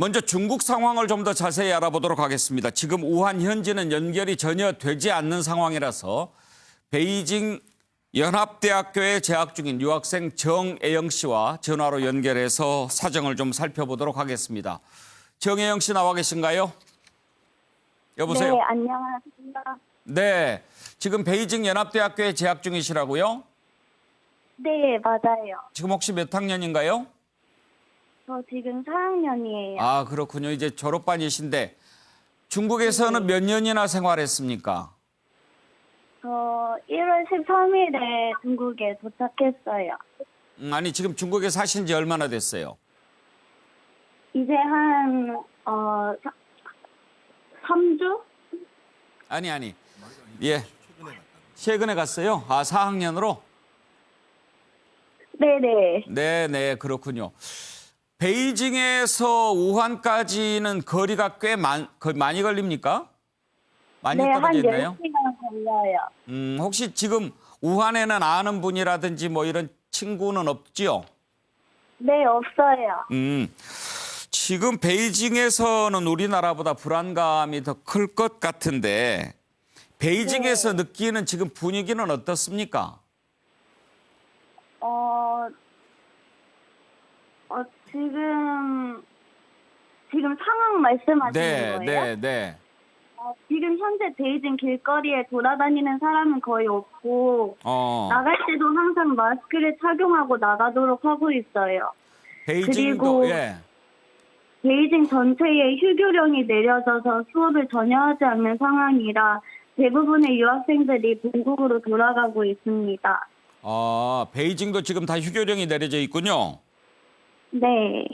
먼저 중국 상황을 좀 더 자세히 알아보도록 하겠습니다. 지금 우한 현지는 연결이 전혀 되지 않는 상황이라서 베이징 연합대학교에 재학 중인 유학생 정애영 씨와 전화로 연결해서 사정을 좀 살펴보도록 하겠습니다. 정애영 씨 나와 계신가요? 여보세요? 네, 안녕하십니까. 네, 지금 베이징 연합대학교에 재학 중이시라고요? 네, 맞아요. 지금 혹시 몇 학년인가요? 저 지금 4학년이에요. 아, 그렇군요. 이제 졸업반이신데 중국에서는 몇 년이나 생활했습니까? 저 1월 13일에 중국에 도착했어요. 아니, 지금 중국에 사신 지 얼마나 됐어요? 이제 한, 3주? 아니. 예. 최근에 갔어요? 아, 4학년으로? 네네. 네, 그렇군요. 베이징에서 우한까지는 거리가 꽤 많이 걸립니까? 많이 네, 한 떨어져 있나요? 10시간 걸려요. 혹시 지금 우한에는 아는 분이라든지 뭐 이런 친구는 없지요? 네, 없어요. 지금 베이징에서는 우리나라보다 불안감이 더 클 것 같은데 베이징에서 느끼는 지금 분위기는 어떻습니까? 지금 상황 말씀하시는 거예요? 네. 지금 현재 베이징 길거리에 돌아다니는 사람은 거의 없고, 나갈 때도 항상 마스크를 착용하고 나가도록 하고 있어요. 베이징도, 그리고 예. 베이징 전체에 휴교령이 내려져서 수업을 전혀 하지 않는 상황이라 대부분의 유학생들이 본국으로 돌아가고 있습니다. 베이징도 지금 다 휴교령이 내려져 있군요. 네.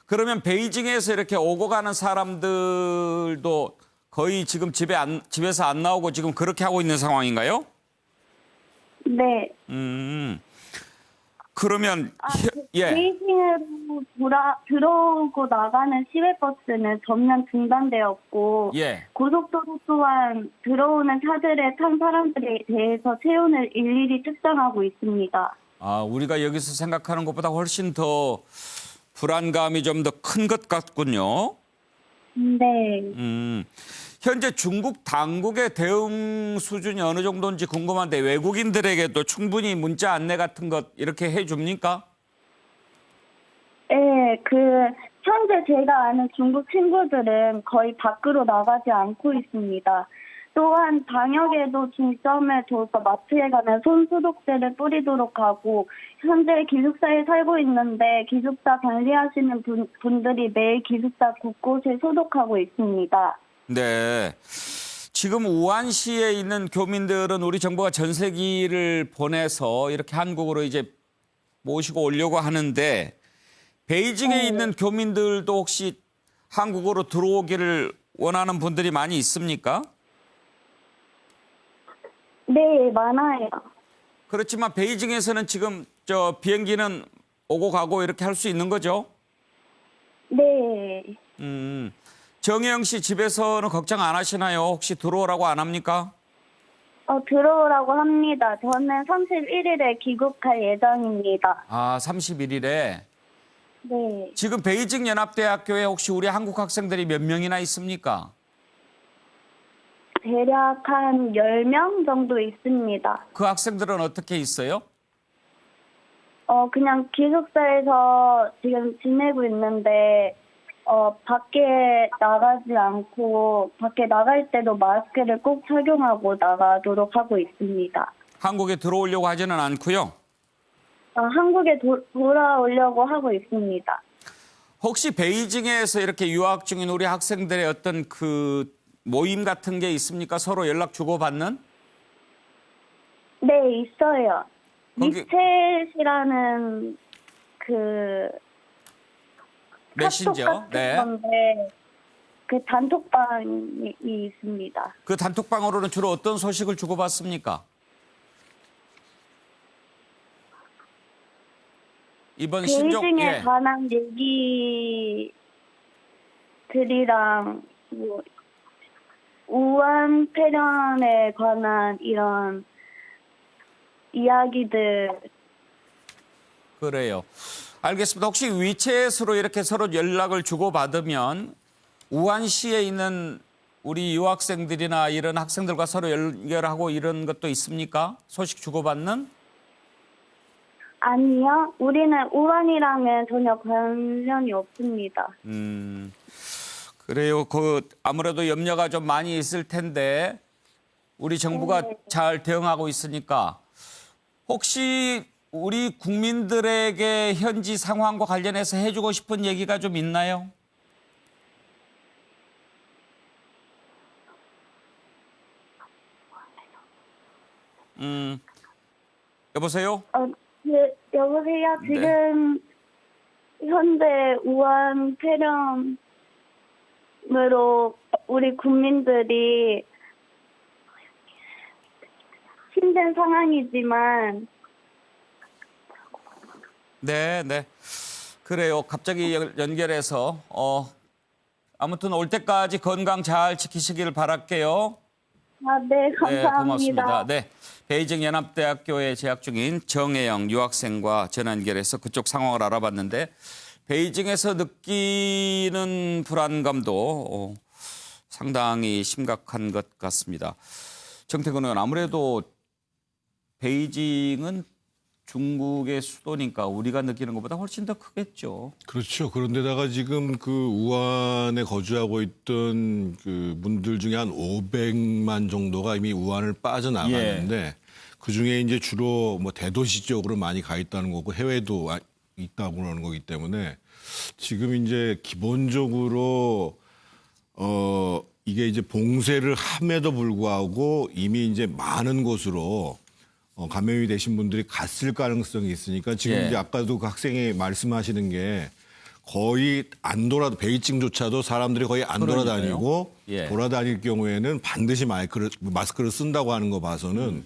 그러면 베이징에서 이렇게 오고 가는 사람들도 거의 지금 집에서 안 나오고 지금 그렇게 하고 있는 상황인가요? 네. 그러면, 예. 베이징으로 들어오고 나가는 시외버스는 전면 중단되었고, 예. 고속도로 또한 들어오는 차들에 탄 사람들에 대해서 체온을 일일이 측정하고 있습니다. 우리가 여기서 생각하는 것보다 훨씬 더 불안감이 좀 더 큰 것 같군요. 네. 현재 중국 당국의 대응 수준이 어느 정도인지 궁금한데 외국인들에게도 충분히 문자 안내 같은 것 이렇게 해줍니까? 네, 현재 제가 아는 중국 친구들은 거의 밖으로 나가지 않고 있습니다. 또한 방역에도 중점을 둬서 마트에 가면 손 소독제를 뿌리도록 하고, 현재 기숙사에 살고 있는데 기숙사 관리하시는 분들이 매일 기숙사 곳곳에 소독하고 있습니다. 네. 지금 우한시에 있는 교민들은 우리 정부가 전세기를 보내서 이렇게 한국으로 이제 모시고 오려고 하는데 베이징에 있는 교민들도 혹시 한국으로 들어오기를 원하는 분들이 많이 있습니까? 네, 많아요. 그렇지만 베이징에서는 지금 비행기는 오고 가고 이렇게 할 수 있는 거죠? 네. 정혜영 씨 집에서는 걱정 안 하시나요? 혹시 들어오라고 안 합니까? 들어오라고 합니다. 저는 31일에 귀국할 예정입니다. 31일에. 네. 지금 베이징 연합대학교에 혹시 우리 한국 학생들이 몇 명이나 있습니까? 대략 한 10명 정도 있습니다. 그 학생들은 어떻게 있어요? 그냥 기숙사에서 지금 지내고 있는데, 밖에 나가지 않고, 밖에 나갈 때도 마스크를 꼭 착용하고 나가도록 하고 있습니다. 한국에 들어오려고 하지는 않고요. 한국에 돌아오려고 하고 있습니다. 혹시 베이징에서 이렇게 유학 중인 우리 학생들의 어떤 그 모임 같은 게 있습니까? 서로 연락 주고받는? 네, 있어요. 거기- 미챗이라는 메신저. 카톡 같은 네. 건데, 단톡방이 있습니다. 그 단톡방으로는 주로 어떤 소식을 주고받습니까? 이번 신종 베이징에 관한 얘기들이랑 뭐 우한 폐렴에 관한 이런 이야기들. 그래요. 알겠습니다. 혹시 위챗으로 이렇게 서로 연락을 주고받으면 우한시에 있는 우리 유학생들이나 이런 학생들과 서로 연결하고 이런 것도 있습니까? 소식 주고받는? 아니요. 우리는 우한이랑은 전혀 관련이 없습니다. 그래요. 아무래도 염려가 좀 많이 있을 텐데 우리 정부가 네. 잘 대응하고 있으니까 혹시 우리 국민들에게 현지 상황과 관련해서 해주고 싶은 얘기가 좀 있나요? 여보세요? 네, 여보세요. 네. 지금 현재 우한 폐렴으로 우리 국민들이 힘든 상황이지만 네. 그래요. 갑자기 연결해서 아무튼 올 때까지 건강 잘 지키시길 바랄게요. 네, 네, 감사합니다. 고맙습니다. 네, 베이징 연합대학교에 재학 중인 정혜영 유학생과 전화 연결해서 그쪽 상황을 알아봤는데 베이징에서 느끼는 불안감도 상당히 심각한 것 같습니다. 정태근 의원, 아무래도 베이징은 중국의 수도니까 우리가 느끼는 것보다 훨씬 더 크겠죠. 그렇죠. 그런데다가 지금 그 우한에 거주하고 있던 그 분들 중에 한 500만 정도가 이미 우한을 빠져나갔는데 그 중에 이제 주로 뭐 대도시 쪽으로 많이 가 있다는 거고 해외도 있다고 그러는 거기 때문에 지금 이제 기본적으로 이게 이제 봉쇄를 함에도 불구하고 이미 이제 많은 곳으로 감염이 되신 분들이 갔을 가능성이 있으니까 지금 예. 이제 아까도 그 학생이 말씀하시는 게 거의 안 베이징조차도 사람들이 거의 안 그러니까요. 돌아다니고 예. 돌아다닐 경우에는 반드시 마스크를 쓴다고 하는 거 봐서는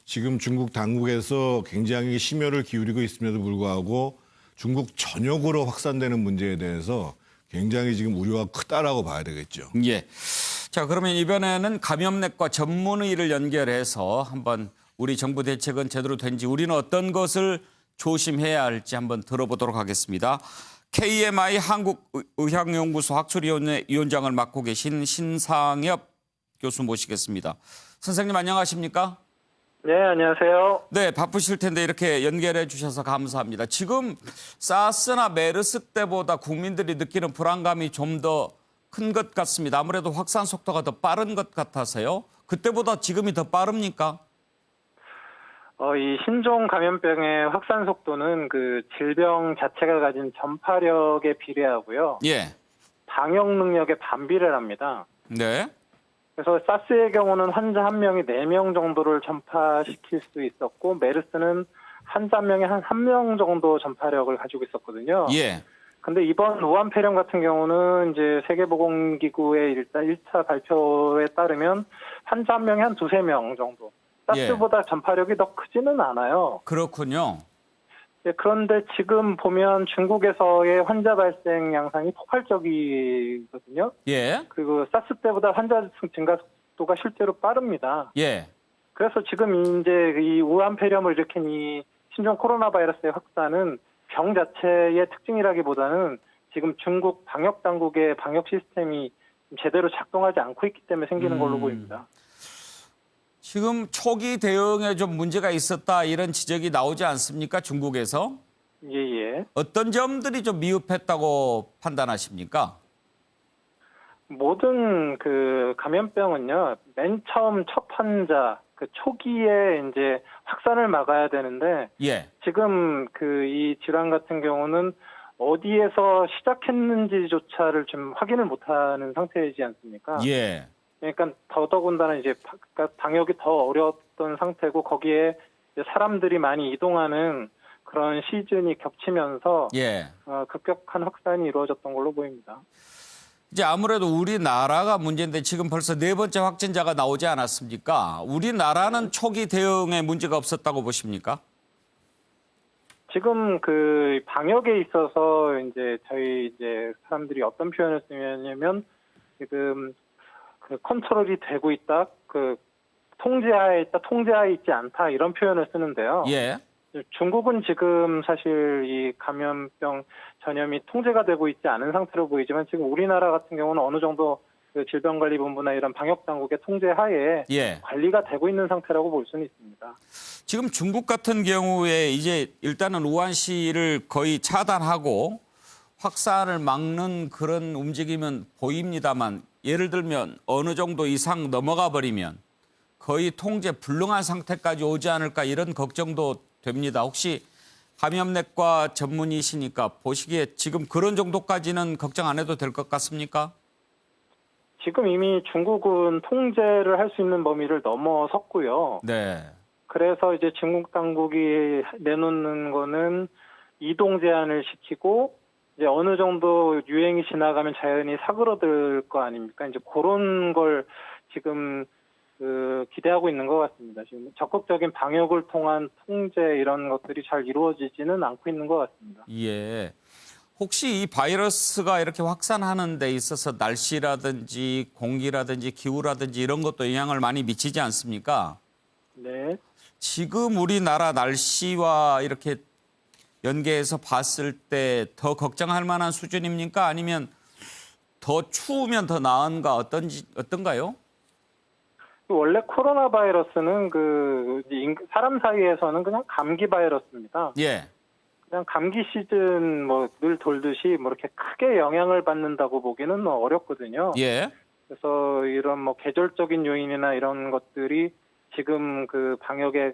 지금 중국 당국에서 굉장히 심혈을 기울이고 있음에도 불구하고 중국 전역으로 확산되는 문제에 대해서 굉장히 지금 우려가 크다라고 봐야 되겠죠. 예. 자, 그러면 이번에는 감염내과 전문의를 연결해서 한번 우리 정부 대책은 제대로 된지 우리는 어떤 것을 조심해야 할지 한번 들어보도록 하겠습니다. KMI 한국의학연구소 학술위원장을 맡고 계신 신상엽 교수 모시겠습니다. 선생님 안녕하십니까? 네, 안녕하세요. 네, 바쁘실 텐데 이렇게 연결해 주셔서 감사합니다. 지금 사스나 메르스 때보다 국민들이 느끼는 불안감이 좀 더 큰 것 같습니다. 아무래도 확산 속도가 더 빠른 것 같아서요. 그때보다 지금이 더 빠릅니까? 이 신종 감염병의 확산 속도는 그 질병 자체가 가진 전파력에 비례하고요. 예. 방역 능력에 반비례를 합니다. 네. 그래서 사스의 경우는 환자 한 명이 4명 정도를 전파시킬 수 있었고 메르스는 환자 한 명에 한 1명 정도 전파력을 가지고 있었거든요. 예. 근데 이번 우한 폐렴 같은 경우는 이제 세계보건기구의 일단 1차 발표에 따르면 환자 한 명에 한 2-3명 정도. 사스보다 전파력이 더 크지는 않아요. 그렇군요. 예, 그런데 지금 보면 중국에서의 환자 발생 양상이 폭발적이거든요. 예. 그리고 사스 때보다 환자 증가 속도가 실제로 빠릅니다. 예. 그래서 지금 이제 이 우한 폐렴을 일으킨 이 신종 코로나 바이러스의 확산은 병 자체의 특징이라기보다는 지금 중국 방역 당국의 방역 시스템이 제대로 작동하지 않고 있기 때문에 생기는 걸로 보입니다. 지금 초기 대응에 좀 문제가 있었다 이런 지적이 나오지 않습니까? 중국에서. 예. 어떤 점들이 좀 미흡했다고 판단하십니까? 모든 그 감염병은요, 맨 처음 첫 환자, 그 초기에 이제 확산을 막아야 되는데, 예. 지금 그 이 질환 같은 경우는 어디에서 시작했는지조차를 좀 확인을 못하는 상태이지 않습니까? 예. 그러니까 더더군다나 이제 방역이 더 어려웠던 상태고 거기에 이제 사람들이 많이 이동하는 그런 시즌이 겹치면서 예. 급격한 확산이 이루어졌던 걸로 보입니다. 이제 아무래도 우리나라가 문제인데 지금 벌써 4번째 확진자가 나오지 않았습니까? 우리나라는 초기 대응에 문제가 없었다고 보십니까? 지금 그 방역에 있어서 이제 저희 이제 사람들이 어떤 표현을 쓰냐면 지금 그 컨트롤이 되고 있다, 그 통제하에 있다, 통제하에 있지 않다 이런 표현을 쓰는데요. 예. 중국은 지금 사실 이 감염병 전염이 통제가 되고 있지 않은 상태로 보이지만 지금 우리나라 같은 경우는 어느 정도 그 질병관리본부나 이런 방역당국의 통제하에 예. 관리가 되고 있는 상태라고 볼 수는 있습니다. 지금 중국 같은 경우에 이제 일단은 우한시를 거의 차단하고 확산을 막는 그런 움직임은 보입니다만 예를 들면 어느 정도 이상 넘어가 버리면 거의 통제 불능한 상태까지 오지 않을까 이런 걱정도 됩니다. 혹시 감염내과 전문의시니까 보시기에 지금 그런 정도까지는 걱정 안 해도 될 것 같습니까? 지금 이미 중국은 통제를 할 수 있는 범위를 넘어섰고요. 네. 그래서 이제 중국 당국이 내놓는 거는 이동 제한을 시키고 이제 어느 정도 유행이 지나가면 자연히 사그러들 거 아닙니까? 이제 그런 걸 지금 기대하고 있는 것 같습니다. 지금 적극적인 방역을 통한 통제 이런 것들이 잘 이루어지지는 않고 있는 것 같습니다. 예. 혹시 이 바이러스가 이렇게 확산하는 데 있어서 날씨라든지 공기라든지 기후라든지 이런 것도 영향을 많이 미치지 않습니까? 네. 지금 우리나라 날씨와 이렇게 연계해서 봤을 때 더 걱정할 만한 수준입니까? 아니면 더 추우면 더 나은가 어떤가요? 원래 코로나 바이러스는 사람 사이에서는 그냥 감기 바이러스입니다. 예. 그냥 감기 시즌 늘 돌듯이 이렇게 크게 영향을 받는다고 보기는 어렵거든요. 예. 그래서 이런 계절적인 요인이나 이런 것들이 지금 그 방역에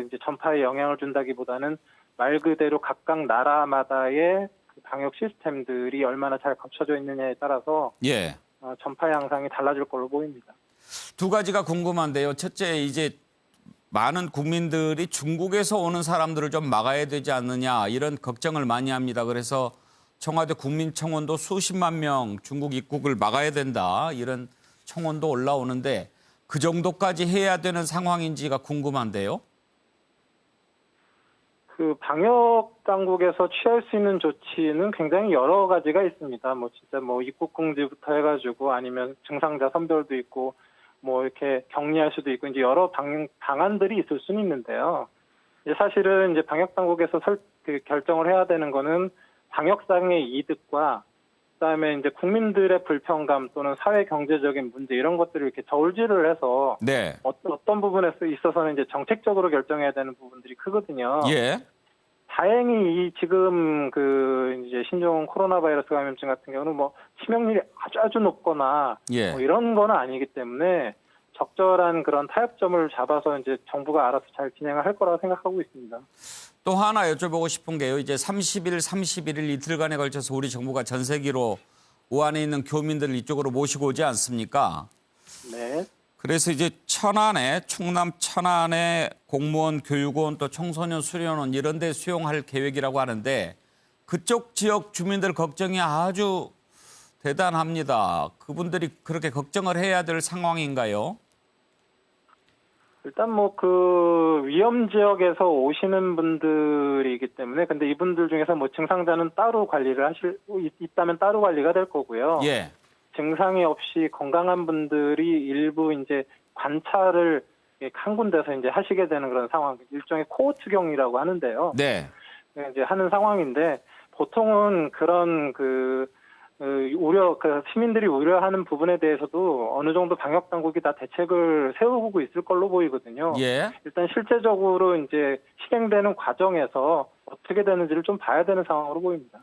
이제 전파에 영향을 준다기보다는 말 그대로 각각 나라마다의 그 방역 시스템들이 얼마나 잘 갖춰져 있느냐에 따라서 예. 전파 양상이 달라질 걸로 보입니다. 두 가지가 궁금한데요. 첫째, 이제 많은 국민들이 중국에서 오는 사람들을 좀 막아야 되지 않느냐 이런 걱정을 많이 합니다. 그래서 청와대 국민청원도 수십만 명 중국 입국을 막아야 된다 이런 청원도 올라오는데 그 정도까지 해야 되는 상황인지가 궁금한데요. 그 방역 당국에서 취할 수 있는 조치는 굉장히 여러 가지가 있습니다. 진짜 입국 금지부터 해가지고 아니면 증상자 선별도 있고 이렇게 격리할 수도 있고 이제 여러 방안들이 있을 수는 있는데요. 이제 사실은 이제 방역 당국에서 결정을 해야 되는 거는 방역상의 이득과 그다음에 이제 국민들의 불편감 또는 사회 경제적인 문제 이런 것들을 이렇게 저울질을 해서 네. 어떤 부분에 있어서는 이제 정책적으로 결정해야 되는 부분들이 크거든요. 예. 다행히 지금 이제 신종 코로나 바이러스 감염증 같은 경우는 치명률이 아주 높거나 예. 이런 건 아니기 때문에 적절한 그런 타협점을 잡아서 이제 정부가 알아서 잘 진행을 할 거라고 생각하고 있습니다. 또 하나 여쭤보고 싶은 게요. 이제 30일, 31일 이틀간에 걸쳐서 우리 정부가 전세기로 우한에 있는 교민들을 이쪽으로 모시고 오지 않습니까? 네. 그래서 이제 충남 천안에 공무원 교육원 또 청소년 수련원 이런 데 수용할 계획이라고 하는데 그쪽 지역 주민들 걱정이 아주 대단합니다. 그분들이 그렇게 걱정을 해야 될 상황인가요? 일단 위험 지역에서 오시는 분들이기 때문에 근데 이분들 중에서 증상자는 따로 관리를 있다면 따로 관리가 될 거고요. 예. 증상이 없이 건강한 분들이 일부 이제 관찰을 한 군데서 이제 하시게 되는 그런 상황, 일종의 코호트 격리라고 하는데요. 네. 이제 하는 상황인데 보통은 그런 시민들이 우려하는 부분에 대해서도 어느 정도 방역 당국이 다 대책을 세우고 있을 걸로 보이거든요. 예. 일단 실제적으로 이제 실행되는 과정에서 어떻게 되는지를 좀 봐야 되는 상황으로 보입니다.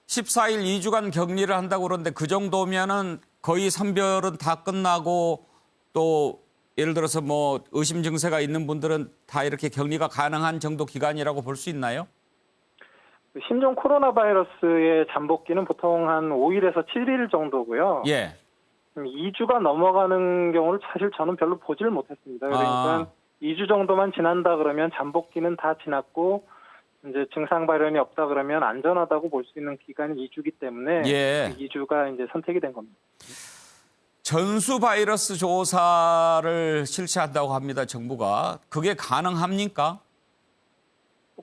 14일 2주간 격리를 한다고 그러는데 그 정도면은 거의 선별은 다 끝나고 또 예를 들어서 의심 증세가 있는 분들은 다 이렇게 격리가 가능한 정도 기간이라고 볼 수 있나요? 신종 코로나 바이러스의 잠복기는 보통 한 5일에서 7일 정도고요. 예. 2주가 넘어가는 경우를 사실 저는 별로 보질 못했습니다. 그러니까 2주 정도만 지난다 그러면 잠복기는 다 지났고 이제 증상 발현이 없다 그러면 안전하다고 볼 수 있는 기간이 2주기 때문에 예. 2주가 이제 선택이 된 겁니다. 전수 바이러스 조사를 실시한다고 합니다, 정부가. 그게 가능합니까?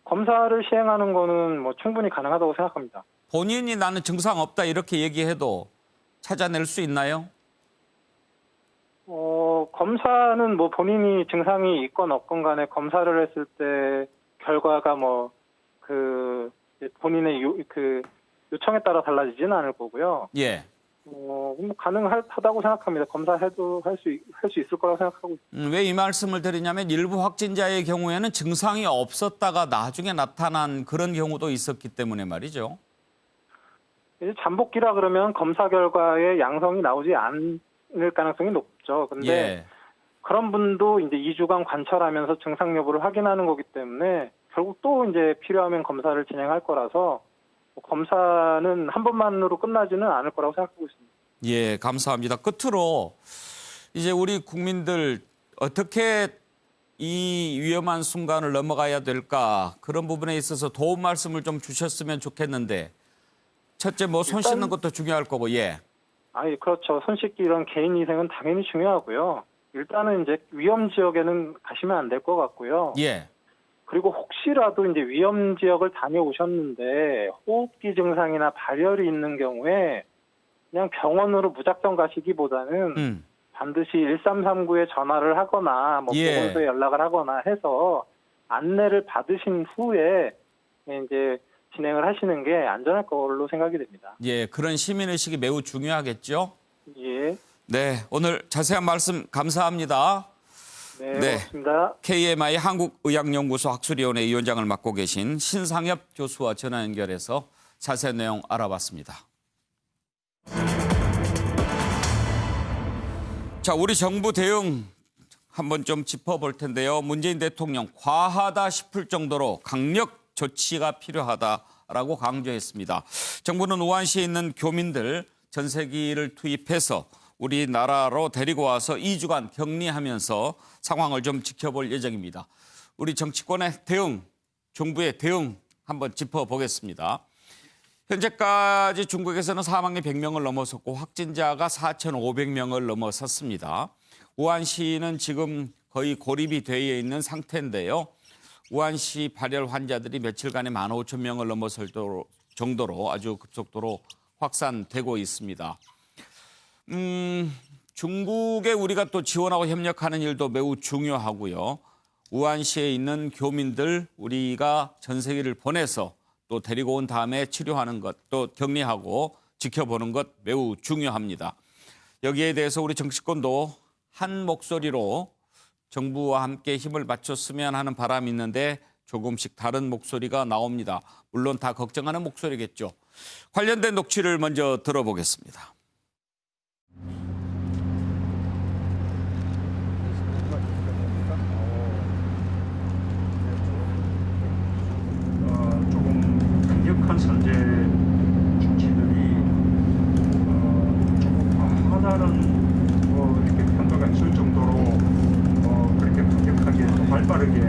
검사를 시행하는 거는 충분히 가능하다고 생각합니다. 본인이 나는 증상 없다 이렇게 얘기해도 찾아낼 수 있나요? 검사는 본인이 증상이 있건 없건 간에 검사를 했을 때 결과가 본인의 요청에 따라 달라지지는 않을 거고요. 예. 가능하다고 생각합니다. 검사해도 할 수 있을 거라고 생각하고 있습니다. 왜 이 말씀을 드리냐면 일부 확진자의 경우에는 증상이 없었다가 나중에 나타난 그런 경우도 있었기 때문에 말이죠. 이제 잠복기라 그러면 검사 결과에 양성이 나오지 않을 가능성이 높죠. 근데 예. 그런 분도 이제 2주간 관찰하면서 증상 여부를 확인하는 거기 때문에 결국 또 이제 필요하면 검사를 진행할 거라서 검사는 한 번만으로 끝나지는 않을 거라고 생각하고 있습니다. 예, 감사합니다. 끝으로 이제 우리 국민들 어떻게 이 위험한 순간을 넘어가야 될까 그런 부분에 있어서 도움 말씀을 좀 주셨으면 좋겠는데 첫째 손 씻는 것도 중요할 거고 예. 그렇죠. 손 씻기 이런 개인 위생은 당연히 중요하고요. 일단은 이제 위험 지역에는 가시면 안 될 것 같고요. 예. 그리고 혹시라도 이제 위험 지역을 다녀오셨는데 호흡기 증상이나 발열이 있는 경우에 그냥 병원으로 무작정 가시기보다는 반드시 1339에 전화를 하거나 예. 보건소에 연락을 하거나 해서 안내를 받으신 후에 이제 진행을 하시는 게 안전할 걸로 생각이 됩니다. 예, 그런 시민의식이 매우 중요하겠죠? 예. 네, 오늘 자세한 말씀 감사합니다. 네, 고맙습니다. KMI 한국의학연구소 학술위원회 위원장을 맡고 계신 신상엽 교수와 전화 연결해서 자세한 내용 알아봤습니다. 자, 우리 정부 대응 한번 좀 짚어볼 텐데요. 문재인 대통령 과하다 싶을 정도로 강력 조치가 필요하다라고 강조했습니다. 정부는 우한시에 있는 교민들 전세기를 투입해서 우리나라로 데리고 와서 2주간 격리하면서 상황을 좀 지켜볼 예정입니다. 우리 정치권의 대응, 정부의 대응 한번 짚어보겠습니다. 현재까지 중국에서는 사망이 100명을 넘어섰고 확진자가 4,500명을 넘어섰습니다. 우한시는 지금 거의 고립이 되어 있는 상태인데요. 우한시 발열 환자들이 며칠간에 15,000명을 넘어설 정도로 아주 급속도로 확산되고 있습니다. 중국에 우리가 또 지원하고 협력하는 일도 매우 중요하고요. 우한시에 있는 교민들 우리가 전세기를 보내서 또 데리고 온 다음에 치료하는 것, 또 격리하고 지켜보는 것 매우 중요합니다. 여기에 대해서 우리 정치권도 한 목소리로 정부와 함께 힘을 맞췄으면 하는 바람이 있는데 조금씩 다른 목소리가 나옵니다. 물론 다 걱정하는 목소리겠죠. 관련된 녹취를 먼저 들어보겠습니다. 조금 강력한 선제 조치들이 조금 과하다는 이렇게 평가가 있을 정도로 그렇게 강력하게 또 발빠르게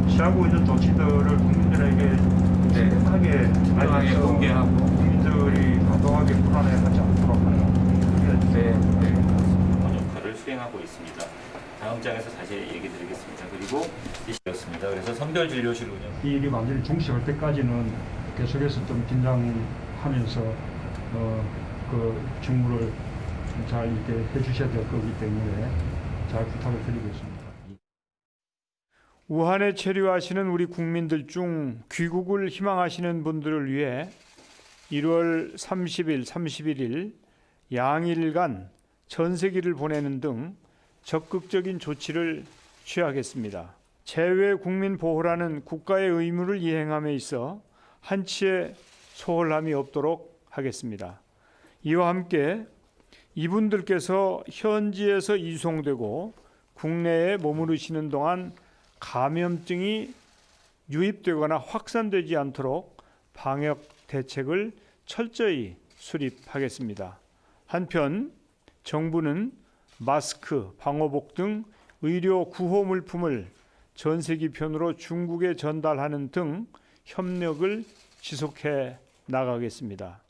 취하고 있는 조치들을 국민들에게 신속하게 알려서 공개하고 국민들이 과도하게 불안해하지 않도록 하는 역할을 수행하고 있습니다. 다음 장에서 자세히 얘기 드리겠습니다. 그리고 이시였습니다. 그래서 선별진료실 운영. 이 일이 완전히 종식할 때까지는 계속해서 좀 긴장하면서 그 직무를 잘 이렇게 해주셔야 될 거기 때문에 잘 부탁을 드리고 있습니다. 우한에 체류하시는 우리 국민들 중 귀국을 희망하시는 분들을 위해 1월 30일, 31일 양일간 전세기를 보내는 등 적극적인 조치를 취하겠습니다. 재외 국민 보호라는 국가의 의무를 이행함에 있어 한치의 소홀함이 없도록 하겠습니다. 이와 함께 이분들께서 현지에서 이송되고 국내에 머무르시는 동안 감염증이 유입되거나 확산되지 않도록 방역 대책을 철저히 수립하겠습니다. 한편 정부는 마스크, 방호복 등 의료 구호 물품을 전세기 편으로 중국에 전달하는 등 협력을 지속해 나가겠습니다.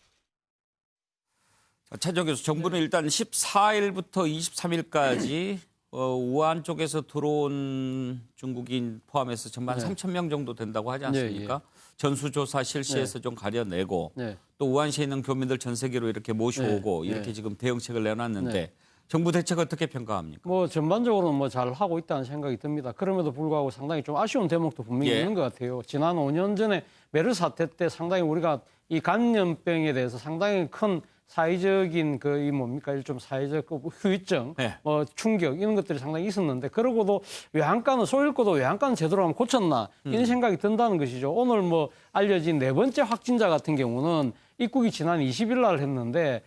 최정 교수, 정부는 일단 14일부터 23일까지 우한 쪽에서 들어온 중국인 포함해서 전반 3,000명 정도 된다고 하지 않습니까? 전수조사 실시해서 좀 가려내고 또 우한시에 있는 교민들 전세기로 이렇게 모셔오고 이렇게 지금 대응책을 내놨는데 정부 대책 어떻게 평가합니까? 뭐 전반적으로는 뭐 잘 하고 있다는 생각이 듭니다. 그럼에도 불구하고 상당히 좀 아쉬운 대목도 분명히 예. 있는 것 같아요. 지난 5년 전에 메르스 사태 때 상당히 우리가 이 감염병에 대해서 상당히 큰 사회적인 이 뭡니까 좀 사회적 후유증, 네. 충격 이런 것들이 상당히 있었는데 그러고도 외양간은 소 잃고도 외양간은 제대로 하면 고쳤나 이런 생각이 든다는 것이죠. 오늘 뭐 알려진 4번째 확진자 같은 경우는 입국이 지난 20일 날 했는데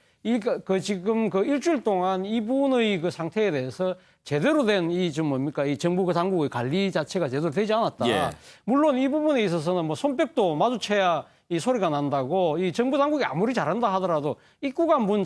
지금 일주일 동안 이분의 상태에 대해서 제대로 된 이 정부 당국의 관리 자체가 제대로 되지 않았다. 예. 물론 이 부분에 있어서는 뭐 손뼉도 마주쳐야 이 소리가 난다고 이 정부 당국이 아무리 잘한다 하더라도 입국한 분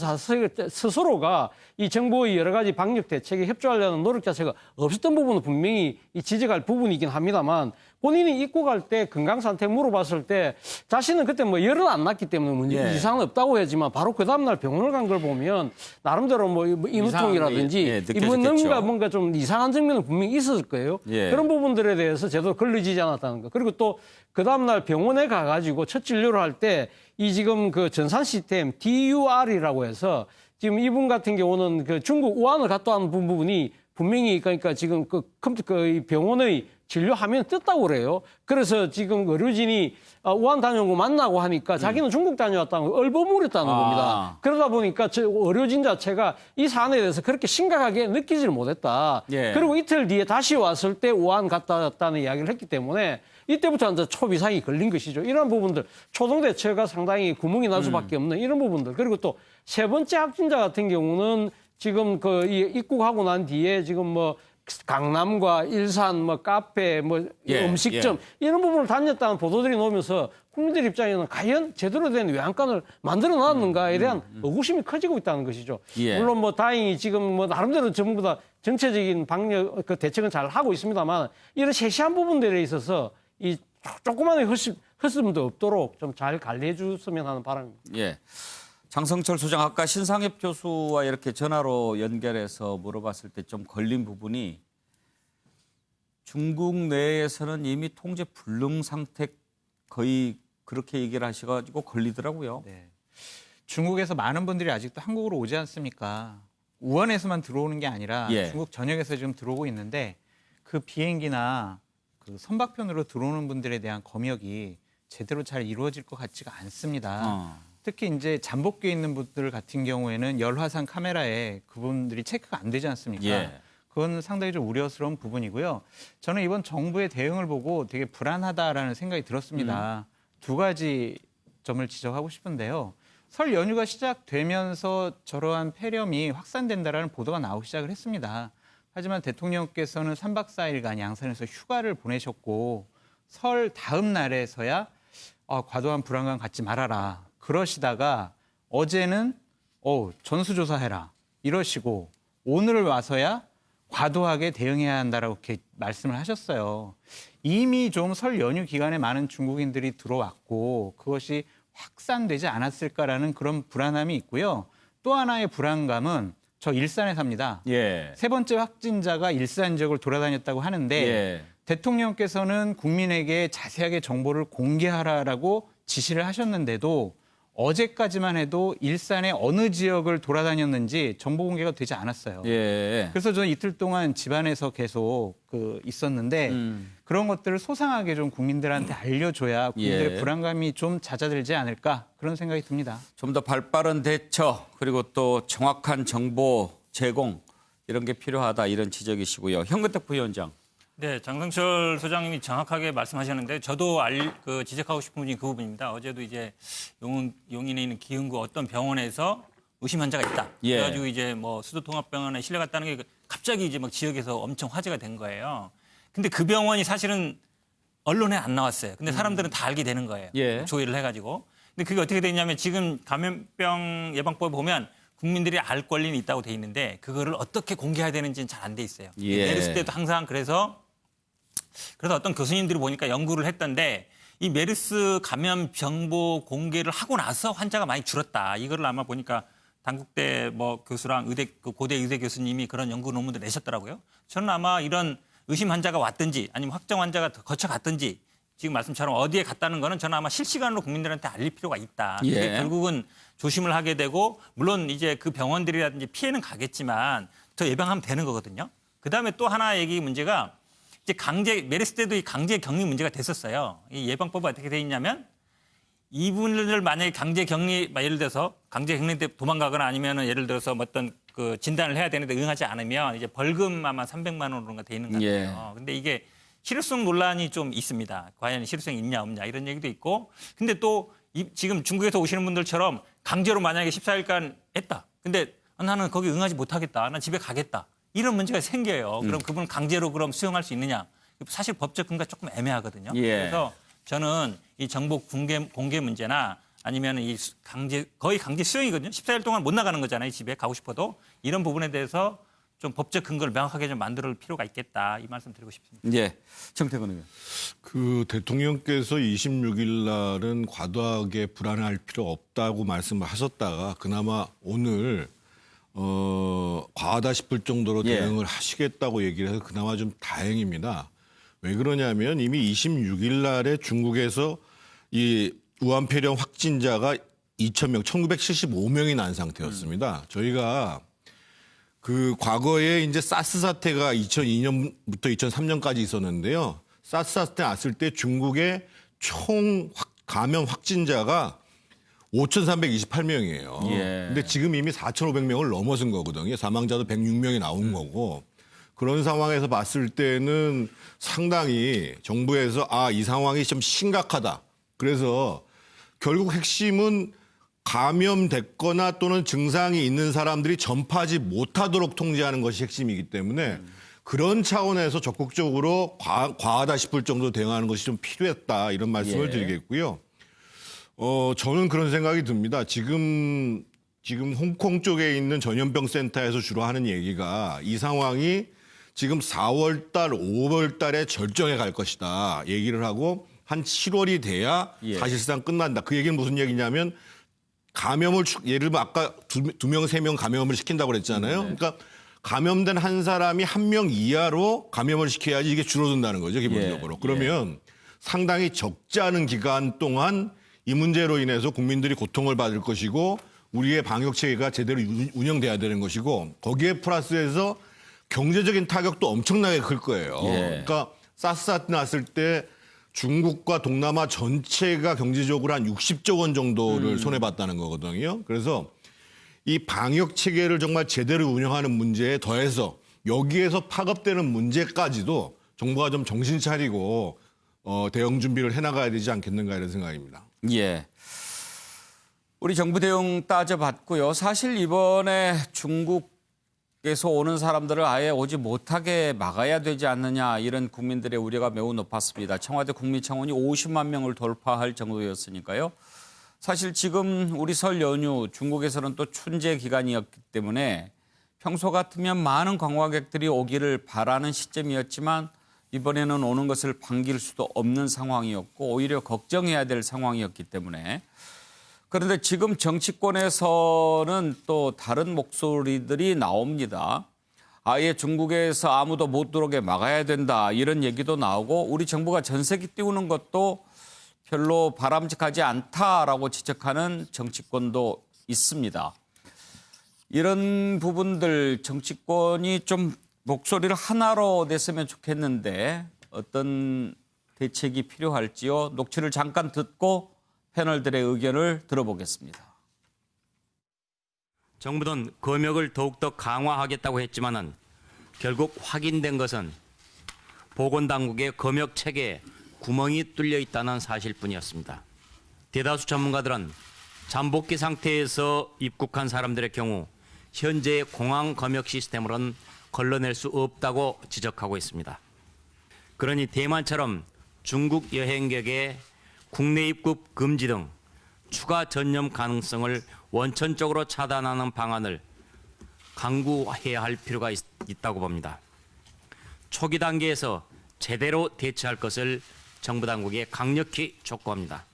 스스로가 이 정부의 여러 가지 방역 대책에 협조하려는 노력 자체가 없었던 부분은 분명히 지적할 부분이긴 합니다만 본인이 입국할 때 건강 상태 물어봤을 때 자신은 그때 뭐 열은 안 났기 때문에 문제 예. 이상은 없다고 하지만 바로 그 다음날 병원을 간 걸 보면 나름대로 뭐 인후통이라든지 예, 이분 느껴졌겠죠. 뭔가 좀 이상한 장면은 분명히 있었을 거예요. 예. 그런 부분들에 대해서 제대로 걸러지지 않았다는 거. 그리고 또 그 다음날 병원에 가가지고 첫 진료를 할 때 이 지금 전산 시스템 DUR이라고 해서 지금 이분 같은 경우는 중국 우한을 갔다 온 부분이 분명히 그러니까 지금 이 병원의 진료 화면에 떴다고 그래요. 그래서 지금 의료진이 우한 다녀온 거 만나고 하니까 자기는 중국 다녀왔다는 걸 얼버무렸다는 겁니다. 그러다 보니까 의료진 자체가 이 사안에 대해서 그렇게 심각하게 느끼지를 못했다. 예. 그리고 이틀 뒤에 다시 왔을 때 우한 갔다 왔다는 이야기를 했기 때문에 이때부터 이제 초비상이 걸린 것이죠. 이런 부분들 초동 대처가 상당히 구멍이 날 수밖에 없는 이런 부분들. 그리고 또 3번째 확진자 같은 경우는 지금 입국하고 난 뒤에 지금 뭐 강남과 일산 뭐 카페 뭐 예, 음식점 이런 부분을 다녔다는 보도들이 나오면서 국민들 입장에는 과연 제대로 된 외양간을 만들어 놨는가에 대한 의구심이 커지고 있다는 것이죠. 예. 물론 뭐 다행히 지금 뭐 나름대로 전부 다 정체적인 방역 대책은 잘 하고 있습니다만 이런 세세한 부분들에 있어서 이 조그마한 헛스름도 없도록 좀 잘 관리해 줬으면 하는 바람입니다. 예. 장성철 소장 아까 신상엽 교수와 이렇게 전화로 연결해서 물어봤을 때 좀 걸린 부분이 중국 내에서는 이미 통제 불능 상태 거의 그렇게 얘기를 하셔가지고 걸리더라고요. 네. 중국에서 많은 분들이 아직도 한국으로 오지 않습니까? 우한에서만 들어오는 게 아니라 예. 중국 전역에서 지금 들어오고 있는데 그 비행기나 선박편으로 들어오는 분들에 대한 검역이 제대로 잘 이루어질 것 같지가 않습니다. 특히 이제 잠복기에 있는 분들 같은 경우에는 열화상 카메라에 그분들이 체크가 안 되지 않습니까? 예. 그건 상당히 좀 우려스러운 부분이고요. 저는 이번 정부의 대응을 보고 되게 불안하다라는 생각이 들었습니다. 2가지 점을 지적하고 싶은데요. 설 연휴가 시작되면서 저러한 폐렴이 확산된다라는 보도가 나오기 시작을 했습니다. 하지만 대통령께서는 3박 4일간 양산에서 휴가를 보내셨고 설 다음 날에서야 과도한 불안감 갖지 말아라. 그러시다가 어제는 전수조사해라 이러시고 오늘 와서야 과도하게 대응해야 한다라고 이렇게 말씀을 하셨어요. 이미 좀 설 연휴 기간에 많은 중국인들이 들어왔고 그것이 확산되지 않았을까라는 그런 불안함이 있고요. 또 하나의 불안감은 저 일산에 삽니다. 예. 3번째 확진자가 일산 지역을 돌아다녔다고 하는데 예. 대통령께서는 국민에게 자세하게 정보를 공개하라라고 지시를 하셨는데도 어제까지만 해도 일산의 어느 지역을 돌아다녔는지 정보 공개가 되지 않았어요. 예. 그래서 저는 이틀 동안 집안에서 계속 있었는데 그런 것들을 소상하게 좀 국민들한테 알려줘야 국민들의 예. 불안감이 좀 잦아들지 않을까 그런 생각이 듭니다. 좀 더 발빠른 대처 그리고 또 정확한 정보 제공 이런 게 필요하다 이런 지적이시고요. 현근택 부위원장. 네, 장성철 소장님이 정확하게 말씀하셨는데 저도 지적하고 싶은 부분이 그 부분입니다. 어제도 이제 용인에 있는 기흥구 어떤 병원에서 의심 환자가 있다. 예. 그래가지고 이제 뭐 수도통합병원에 실려갔다는 게 갑자기 이제 막 지역에서 엄청 화제가 된 거예요. 근데 그 병원이 사실은 언론에 안 나왔어요. 근데 사람들은 다 알게 되는 거예요. 예. 조회를 해가지고. 근데 그게 어떻게 되냐면 지금 감염병 예방법에 보면 국민들이 알 권리는 있다고 돼 있는데 그거를 어떻게 공개해야 되는지는 잘 안 돼 있어요. 예. 메르스 때도 항상 그래서 어떤 교수님들이 보니까 연구를 했던데 이 메르스 감염 정보 공개를 하고 나서 환자가 많이 줄었다. 이거를 아마 보니까 단국대 뭐 교수랑 고대 의대 교수님이 그런 연구 논문을 내셨더라고요. 저는 아마 이런 의심 환자가 왔든지 아니면 확정 환자가 거쳐갔든지 지금 말씀처럼 어디에 갔다는 거는 저는 아마 실시간으로 국민들한테 알릴 필요가 있다. 예. 그게 결국은 조심을 하게 되고 물론 이제 그 병원들이라든지 피해는 가겠지만 더 예방하면 되는 거거든요. 그다음에 또 하나 얘기 문제가 이제 메르스 때도 이 강제 격리 문제가 됐었어요. 이 예방법이 어떻게 돼 있냐면 이분을 만약에 강제 격리, 예를 들어서 강제 격리 때 도망가거나 아니면은 예를 들어서 어떤 그 진단을 해야 되는데 응하지 않으면 이제 벌금 아마 300만 원으로가 돼 있는 것 같아요. 근데 이게 실효성 논란이 좀 있습니다. 과연 실효성이 있냐 없냐 이런 얘기도 있고. 근데 또 지금 중국에서 오시는 분들처럼 강제로 만약에 14일간 했다. 근데 나는 거기 응하지 못하겠다. 난 집에 가겠다. 이런 문제가 생겨요. 그럼 그분 강제로 그럼 수용할 수 있느냐? 사실 법적 근거가 조금 애매하거든요. 그래서 저는 이 정보 공개 문제나 아니면 이 거의 강제 수용이거든요. 14일 동안 못 나가는 거잖아요. 집에 가고 싶어도. 이런 부분에 대해서 좀 법적 근거를 명확하게 좀 만들 필요가 있겠다. 이 말씀 드리고 싶습니다. 예. 정태근 의원. 그 대통령께서 26일 날은 과도하게 불안할 필요 없다고 말씀을 하셨다가 그나마 오늘 과하다 싶을 정도로 대응을 하시겠다고 얘기를 해서 그나마 좀 다행입니다. 왜 그러냐면 이미 26일 날에 중국에서 이 우한폐렴 확진자가 2,000명, 1,975명이 난 상태였습니다. 저희가 그 과거에 이제 사스 사태가 2002년부터 2003년까지 있었는데요. 사스 사태 났을 때 중국의 총 감염 확진자가 5,328명이에요. 근데 지금 이미 4,500명을 넘어선 거거든요. 사망자도 106명이 나온 거고. 그런 상황에서 봤을 때는 상당히 정부에서 이 상황이 좀 심각하다. 그래서 결국 핵심은 감염됐거나 또는 증상이 있는 사람들이 전파하지 못하도록 통제하는 것이 핵심이기 때문에 그런 차원에서 적극적으로 과하다 싶을 정도로 대응하는 것이 좀 필요했다. 이런 말씀을 드리겠고요. 저는 그런 생각이 듭니다. 지금 홍콩 쪽에 있는 전염병 센터에서 주로 하는 얘기가 이 상황이 지금 4월 달, 5월 달에 절정에 갈 것이다. 얘기를 하고 한 7월이 돼야 사실상 끝난다. 그 얘기는 무슨 얘기냐면 감염을 예를 들면 아까 두 명, 세 명 감염을 시킨다고 그랬잖아요. 그러니까 감염된 한 사람이 1명 이하로 감염을 시켜야지 이게 줄어든다는 거죠, 기본적으로. 그러면 상당히 적지 않은 기간 동안 이 문제로 인해서 국민들이 고통을 받을 것이고 우리의 방역 체계가 제대로 운영돼야 되는 것이고 거기에 플러스해서 경제적인 타격도 엄청나게 클 거예요. 그러니까 사스 사태 났을 때 중국과 동남아 전체가 경제적으로 한 60조 원 정도를 손해봤다는 거거든요. 그래서 이 방역 체계를 정말 제대로 운영하는 문제에 더해서 여기에서 파급되는 문제까지도 정부가 좀 정신 차리고 대응 준비를 해나가야 되지 않겠는가 이런 생각입니다. 예. 우리 정부 대응 따져봤고요. 사실 이번에 중국에서 오는 사람들을 아예 오지 못하게 막아야 되지 않느냐 이런 국민들의 우려가 매우 높았습니다. 청와대 국민청원이 50만 명을 돌파할 정도였으니까요. 사실 지금 우리 설 연휴 중국에서는 또 춘제 기간이었기 때문에 평소 같으면 많은 관광객들이 오기를 바라는 시점이었지만 이번에는 오는 것을 반길 수도 없는 상황이었고 오히려 걱정해야 될 상황이었기 때문에 그런데 지금 정치권에서는 또 다른 목소리들이 나옵니다. 아예 중국에서 아무도 못 들어오게 막아야 된다 이런 얘기도 나오고 우리 정부가 전세기 띄우는 것도 별로 바람직하지 않다라고 지적하는 정치권도 있습니다. 이런 부분들 정치권이 좀 목소리를 하나로 냈으면 좋겠는데 어떤 대책이 필요할지요. 녹취를 잠깐 듣고 패널들의 의견을 들어보겠습니다. 정부는 검역을 더욱더 강화하겠다고 했지만은 결국 확인된 것은 보건당국의 검역 체계에 구멍이 뚫려 있다는 사실뿐이었습니다. 대다수 전문가들은 잠복기 상태에서 입국한 사람들의 경우 현재의 공항 검역 시스템으로는 걸러낼 수 없다고 지적하고 있습니다. 그러니 대만처럼 중국 여행객의 국내 입국 금지 등 추가 전염 가능성을 원천적으로 차단하는 방안을 강구해야 할 필요가 있다고 봅니다. 초기 단계에서 제대로 대처할 것을 정부 당국에 강력히 촉구합니다.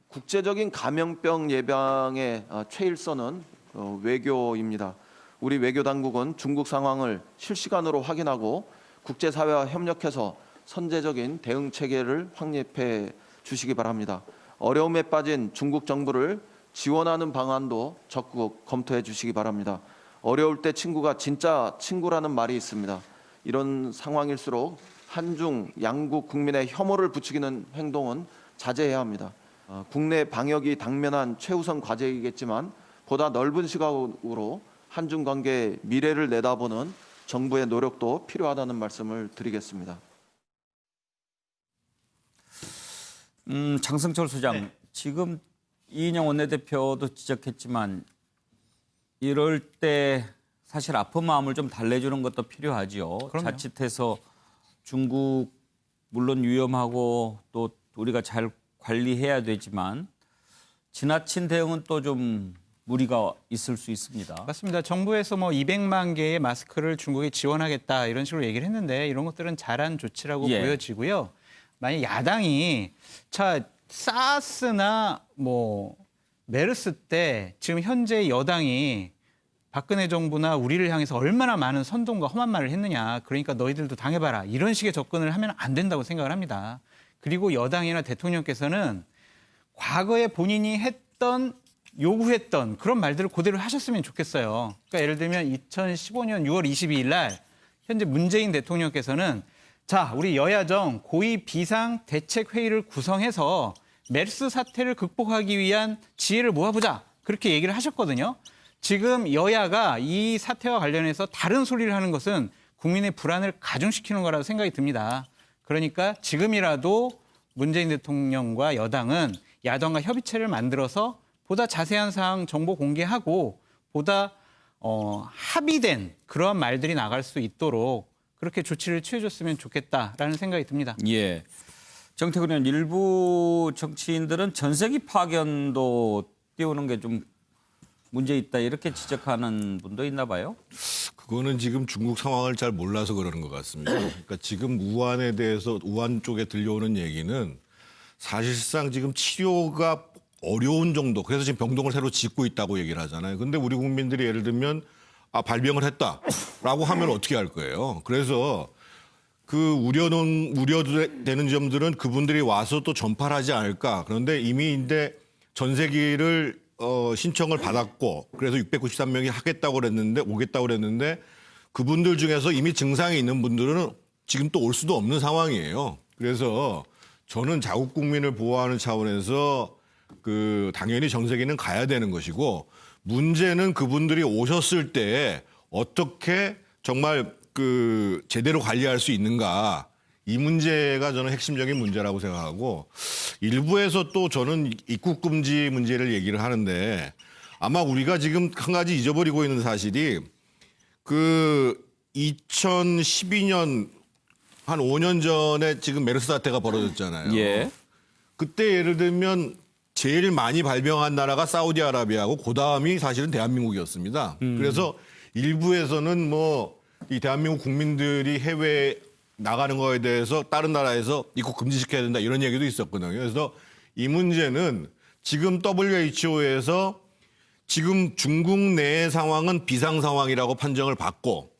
국제적인 감염병 예방의 최일선은 외교입니다. 우리 외교 당국은 중국 상황을 실시간으로 확인하고 국제사회와 협력해서 선제적인 대응 체계를 확립해 주시기 바랍니다. 어려움에 빠진 중국 정부를 지원하는 방안도 적극 검토해 주시기 바랍니다. 어려울 때 친구가 진짜 친구라는 말이 있습니다. 이런 상황일수록 한중 양국 국민의 혐오를 부추기는 행동은 자제해야 합니다. 국내 방역이 당면한 최우선 과제이겠지만 보다 넓은 시각으로 한중 관계의 미래를 내다보는 정부의 노력도 필요하다는 말씀을 드리겠습니다. 장성철 소장, 지금 이인영 원내대표도 지적했지만 이럴 때 사실 아픈 마음을 좀 달래주는 것도 필요하지요. 그럼요. 자칫해서 중국 물론 위험하고 또 우리가 잘 관리해야 되지만 지나친 대응은 또 좀 무리가 있을 수 있습니다. 맞습니다. 정부에서 뭐 200만 개의 마스크를 중국에 지원하겠다 이런 식으로 얘기를 했는데 이런 것들은 잘한 조치라고 보여지고요. 만약 야당이 사스나 뭐 메르스 때 지금 현재 여당이 박근혜 정부나 우리를 향해서 얼마나 많은 선동과 험한 말을 했느냐. 그러니까 너희들도 당해봐라. 이런 식의 접근을 하면 안 된다고 생각을 합니다. 그리고 여당이나 대통령께서는 과거에 본인이 요구했던 그런 말들을 그대로 하셨으면 좋겠어요. 그러니까 예를 들면 2015년 6월 22일 날 현재 문재인 대통령께서는 자, 우리 여야정 고위 비상 대책 회의를 구성해서 메르스 사태를 극복하기 위한 지혜를 모아보자. 그렇게 얘기를 하셨거든요. 지금 여야가 이 사태와 관련해서 다른 소리를 하는 것은 국민의 불안을 가중시키는 거라고 생각이 듭니다. 그러니까 지금이라도 문재인 대통령과 여당은 야당과 협의체를 만들어서 보다 자세한 사항 정보 공개하고 보다 합의된 그러한 말들이 나갈 수 있도록 그렇게 조치를 취해줬으면 좋겠다라는 생각이 듭니다. 예. 정태근 의원, 일부 정치인들은 전세기 파견도 띄우는 게 좀 문제 있다 이렇게 지적하는 분도 있나 봐요. 그거는 지금 중국 상황을 잘 몰라서 그러는 것 같습니다. 그러니까 지금 우한에 대해서 우한 쪽에 들려오는 얘기는 사실상 지금 치료가 어려운 정도. 그래서 지금 병동을 새로 짓고 있다고 얘기를 하잖아요. 근데 우리 국민들이 예를 들면 발병을 했다라고 하면 어떻게 할 거예요? 그래서 그 우려되는 점들은 그분들이 와서 또 전파를 하지 않을까. 그런데 이미 이제 전세기를 신청을 받았고 그래서 693명이 오겠다고 그랬는데 그분들 중에서 이미 증상이 있는 분들은 지금 또 올 수도 없는 상황이에요. 그래서 저는 자국 국민을 보호하는 차원에서 당연히 전세기는 가야 되는 것이고 문제는 그분들이 오셨을 때 어떻게 정말 제대로 관리할 수 있는가. 이 문제가 저는 핵심적인 문제라고 생각하고 일부에서 또 저는 입국 금지 문제를 얘기를 하는데 아마 우리가 지금 한 가지 잊어버리고 있는 사실이 2012년 한 5년 전에 지금 메르스 사태가 벌어졌잖아요. 예. 그때 예를 들면 제일 많이 발병한 나라가 사우디아라비아고 그다음이 사실은 대한민국이었습니다. 그래서 일부에서는 이 대한민국 국민들이 해외에 나가는 거에 대해서 다른 나라에서 입국 금지시켜야 된다 이런 얘기도 있었거든요. 그래서 이 문제는 지금 WHO에서 지금 중국 내의 상황은 비상 상황이라고 판정을 받고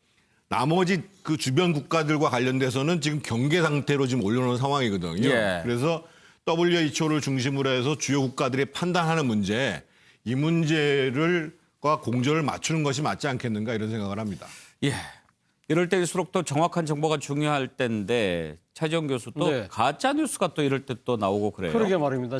나머지 그 주변 국가들과 관련돼서는 지금 경계 상태로 지금 올려놓은 상황이거든요. 예. 그래서 WHO를 중심으로 해서 주요 국가들이 판단하는 문제, 이 문제를과 공조를 맞추는 것이 맞지 않겠는가 이런 생각을 합니다. 예. 이럴 때일수록 또 정확한 정보가 중요할 때인데 차지원 교수 또 가짜 뉴스가 또 이럴 때 또 나오고 그래요. 그러게 말입니다.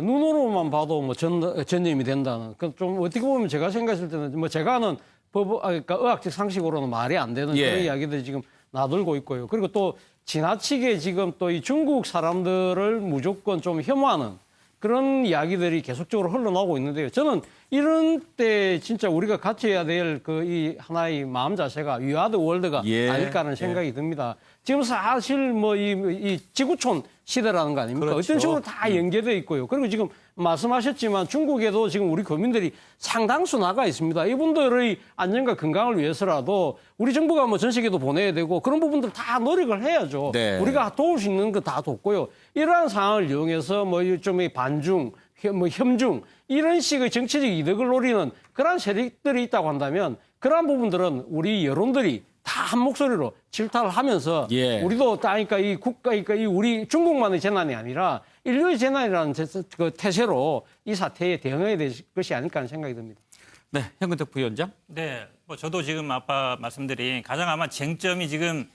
눈으로만 봐도 전염이 된다는. 좀 어떻게 보면 제가 생각했을 때는 제가 아는 그러니까 의학적 상식으로는 말이 안 되는 그런 이야기들이 지금 나돌고 있고요. 그리고 또 지나치게 지금 또 이 중국 사람들을 무조건 좀 혐오하는 그런 이야기들이 계속적으로 흘러나오고 있는데요. 저는 이런 때 진짜 우리가 같이 해야 될 이 하나의 마음 자세가 We are the world가 아닐까 하는 생각이 듭니다. 지금 사실 이 지구촌 시대라는 거 아닙니까? 그렇죠. 어떤 식으로 다 연계되어 있고요. 그리고 지금 말씀하셨지만 중국에도 지금 우리 국민들이 상당수 나가 있습니다. 이분들의 안전과 건강을 위해서라도 우리 정부가 전 세계도 보내야 되고 그런 부분들 다 노력을 해야죠. 네. 우리가 도울 수 있는 거 다 돕고요. 이러한 상황을 이용해서 좀 반중, 혐중 이런 식의 정치적 이득을 노리는 그런 세력들이 있다고 한다면 그러한 부분들은 우리 여론들이 다 한 목소리로 질타를 하면서 예. 우리도 그러니까 이 국가, 그러니까 이 우리 중국만의 재난이 아니라 인류의 재난이라는 그 태세로 이 사태에 대응해야 될 것이 아닐까 하는 생각이 듭니다. 네, 현근택 부위원장. 네, 뭐 저도 지금 아까 말씀드린 가장 아마 쟁점이 지금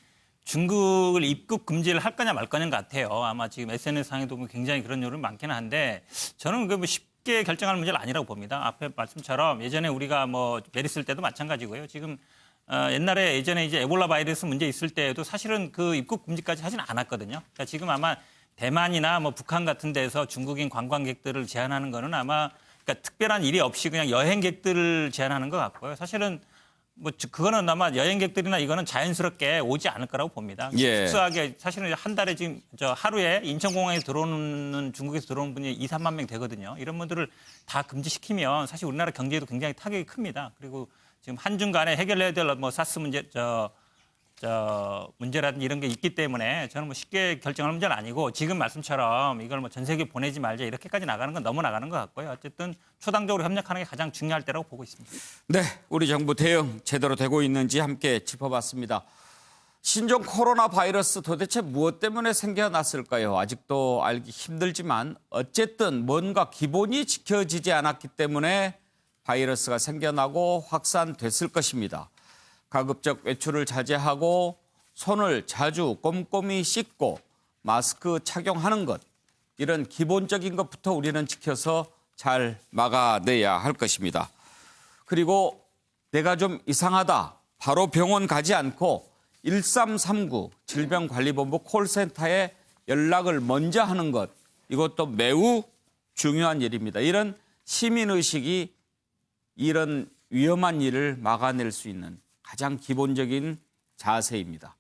중국을 입국 금지를 할 거냐 말 거냐인 것 같아요. 아마 지금 SNS상에도 굉장히 그런 요런 많기는 한데 저는 그 뭐 쉽게 결정할 문제는 아니라고 봅니다. 앞에 말씀처럼 예전에 우리가 뭐 메르스 때도 마찬가지고요. 지금 옛날에 예전에 이제 에볼라 바이러스 문제 있을 때에도 사실은 그 입국 금지까지 하지는 않았거든요. 그러니까 지금 아마 대만이나 뭐 북한 같은 데서 중국인 관광객들을 제한하는 거는 아마 그러니까 특별한 일이 없이 그냥 여행객들을 제한하는 것 같고요. 사실은 뭐 그거는 아마 여행객들이나 이거는 자연스럽게 오지 않을 거라고 봅니다. 예. 특수하게 사실은 한 달에 지금 저 하루에 인천공항에 들어오는 중국에서 들어오는 분이 2, 3만 명 되거든요. 이런 분들을 다 금지시키면 사실 우리나라 경제에도 굉장히 타격이 큽니다. 그리고 지금 한중간에 해결해야 될 뭐 사스 문제 문제라든지 이런 게 있기 때문에 저는 뭐 쉽게 결정할 문제는 아니고 지금 말씀처럼 이걸 뭐 전 세계 보내지 말자 이렇게까지 나가는 건 너무 나가는 것 같고요. 어쨌든 초당적으로 협력하는 게 가장 중요할 때라고 보고 있습니다. 네, 우리 정부 대응 제대로 되고 있는지 함께 짚어봤습니다. 신종 코로나 바이러스 도대체 무엇 때문에 생겨났을까요? 아직도 알기 힘들지만 어쨌든 뭔가 기본이 지켜지지 않았기 때문에 바이러스가 생겨나고 확산됐을 것입니다. 가급적 외출을 자제하고 손을 자주 꼼꼼히 씻고 마스크 착용하는 것, 이런 기본적인 것부터 우리는 지켜서 잘 막아내야 할 것입니다. 그리고 내가 좀 이상하다, 바로 병원 가지 않고 1339 질병관리본부 콜센터에 연락을 먼저 하는 것, 이것도 매우 중요한 일입니다. 이런 시민의식이 이런 위험한 일을 막아낼 수 있는 가장 기본적인 자세입니다.